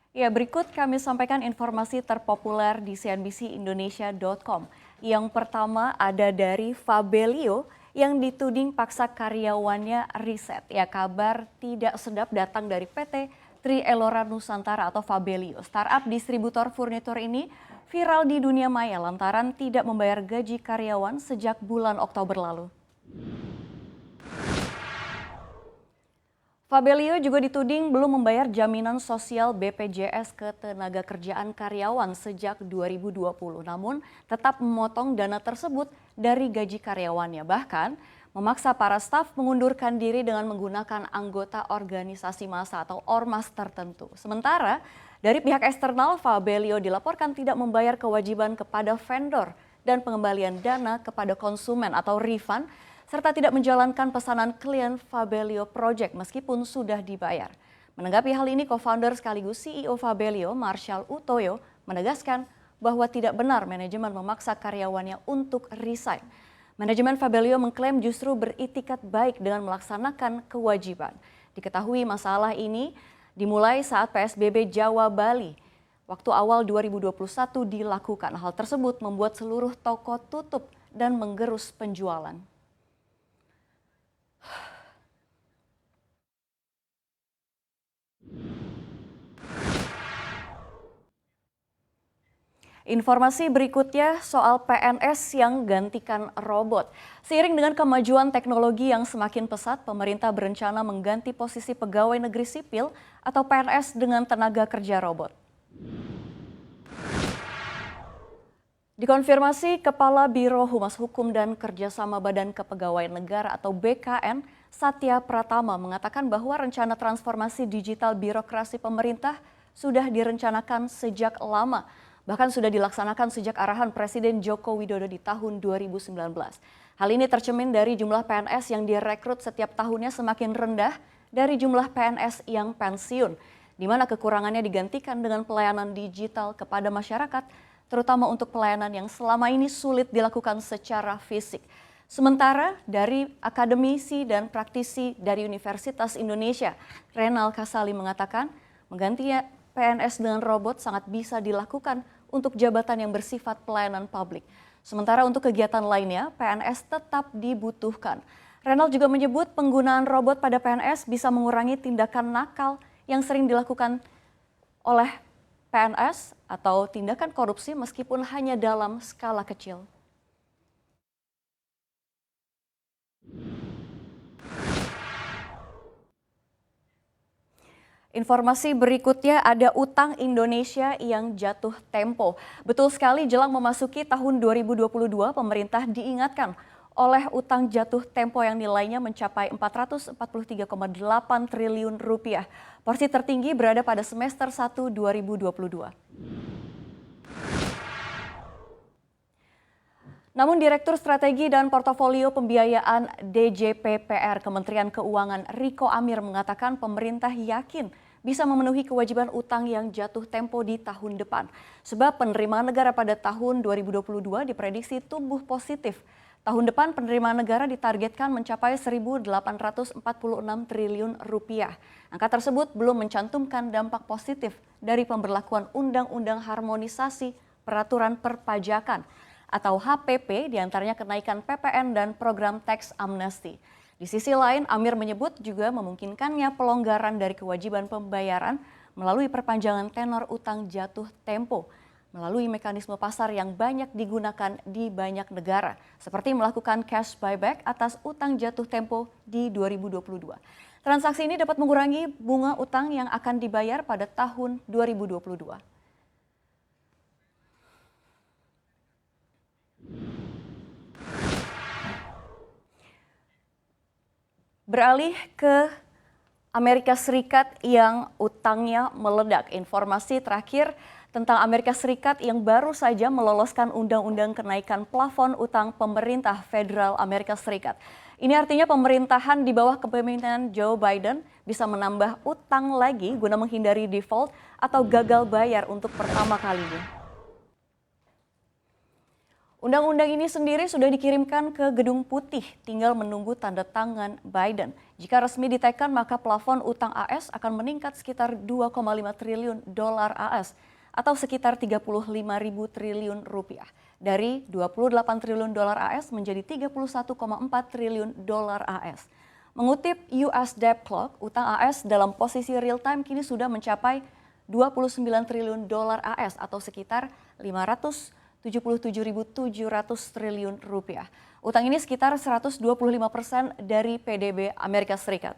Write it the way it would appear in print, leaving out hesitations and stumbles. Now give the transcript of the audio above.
Ya, berikut kami sampaikan informasi terpopuler di cnbcindonesia.com. Yang pertama ada dari Fabelio yang dituding paksa karyawannya riset. Ya, kabar tidak sedap datang dari PT Tri Elora Nusantara atau Fabelio. Startup distributor furnitur ini viral di dunia maya lantaran tidak membayar gaji karyawan sejak bulan Oktober lalu. Fabelio juga dituding belum membayar jaminan sosial BPJS Ketenagakerjaan karyawan sejak 2020, namun tetap memotong dana tersebut dari gaji karyawannya. Bahkan memaksa para staf mengundurkan diri dengan menggunakan anggota organisasi massa atau ormas tertentu. Sementara dari pihak eksternal, Fabelio dilaporkan tidak membayar kewajiban kepada vendor dan pengembalian dana kepada konsumen atau refund, serta tidak menjalankan pesanan klien Fabelio Project meskipun sudah dibayar. Menanggapi hal ini, co-founder sekaligus CEO Fabelio, Marshall Utoyo, menegaskan bahwa tidak benar manajemen memaksa karyawannya untuk resign. Manajemen Fabelio mengklaim justru beritikat baik dengan melaksanakan kewajiban. Diketahui masalah ini dimulai saat PSBB Jawa Bali. Waktu awal 2021 dilakukan. Hal tersebut membuat seluruh toko tutup dan menggerus penjualan. Informasi berikutnya soal PNS yang gantikan robot. Seiring dengan kemajuan teknologi yang semakin pesat, pemerintah berencana mengganti posisi pegawai negeri sipil atau PNS dengan tenaga kerja robot. Dikonfirmasi Kepala Biro Humas Hukum dan Kerjasama Badan Kepegawaian Negara atau BKN, Satya Pratama mengatakan bahwa rencana transformasi digital birokrasi pemerintah sudah direncanakan sejak lama. Bahkan sudah dilaksanakan sejak arahan Presiden Joko Widodo di tahun 2019. Hal ini tercermin dari jumlah PNS yang direkrut setiap tahunnya semakin rendah dari jumlah PNS yang pensiun, di mana kekurangannya digantikan dengan pelayanan digital kepada masyarakat, terutama untuk pelayanan yang selama ini sulit dilakukan secara fisik. Sementara dari akademisi dan praktisi dari Universitas Indonesia, Renal Kasali mengatakan mengganti PNS dengan robot sangat bisa dilakukan untuk jabatan yang bersifat pelayanan publik. Sementara untuk kegiatan lainnya, PNS tetap dibutuhkan. Renal juga menyebut penggunaan robot pada PNS bisa mengurangi tindakan nakal yang sering dilakukan oleh PNS atau tindakan korupsi meskipun hanya dalam skala kecil. Informasi berikutnya ada utang Indonesia yang jatuh tempo. Betul sekali, jelang memasuki tahun 2022 pemerintah diingatkan oleh utang jatuh tempo yang nilainya mencapai 443,8 triliun rupiah. Porsi tertinggi berada pada semester 1 2022. Namun Direktur Strategi dan Portofolio Pembiayaan DJPPR Kementerian Keuangan Riko Amir mengatakan pemerintah yakin bisa memenuhi kewajiban utang yang jatuh tempo di tahun depan. Sebab penerimaan negara pada tahun 2022 diprediksi tumbuh positif. Tahun depan penerimaan negara ditargetkan mencapai 1.846 triliun rupiah. Angka tersebut belum mencantumkan dampak positif dari pemberlakuan Undang-Undang Harmonisasi Peraturan Perpajakan atau HPP, diantaranya kenaikan PPN dan program tax amnesty. Di sisi lain, Amir menyebut juga memungkinkannya pelonggaran dari kewajiban pembayaran melalui perpanjangan tenor utang jatuh tempo, melalui mekanisme pasar yang banyak digunakan di banyak negara, seperti melakukan cash buyback atas utang jatuh tempo di 2022. Transaksi ini dapat mengurangi bunga utang yang akan dibayar pada tahun 2022. Beralih ke Amerika Serikat yang utangnya meledak. Informasi terakhir tentang Amerika Serikat yang baru saja meloloskan undang-undang kenaikan plafon utang pemerintah federal Amerika Serikat. Ini artinya pemerintahan di bawah kepemimpinan Joe Biden bisa menambah utang lagi guna menghindari default atau gagal bayar untuk pertama kalinya. Undang-undang ini sendiri sudah dikirimkan ke Gedung Putih, tinggal menunggu tanda tangan Biden. Jika resmi diteken, maka plafon utang AS akan meningkat sekitar 2,5 triliun dolar AS atau sekitar 35.000 triliun rupiah. Dari 28 triliun dolar AS menjadi 31,4 triliun dolar AS. Mengutip US Debt Clock, utang AS dalam posisi real time kini sudah mencapai 29 triliun dolar AS atau sekitar 577.700 triliun rupiah. Utang ini sekitar 125% dari PDB Amerika Serikat.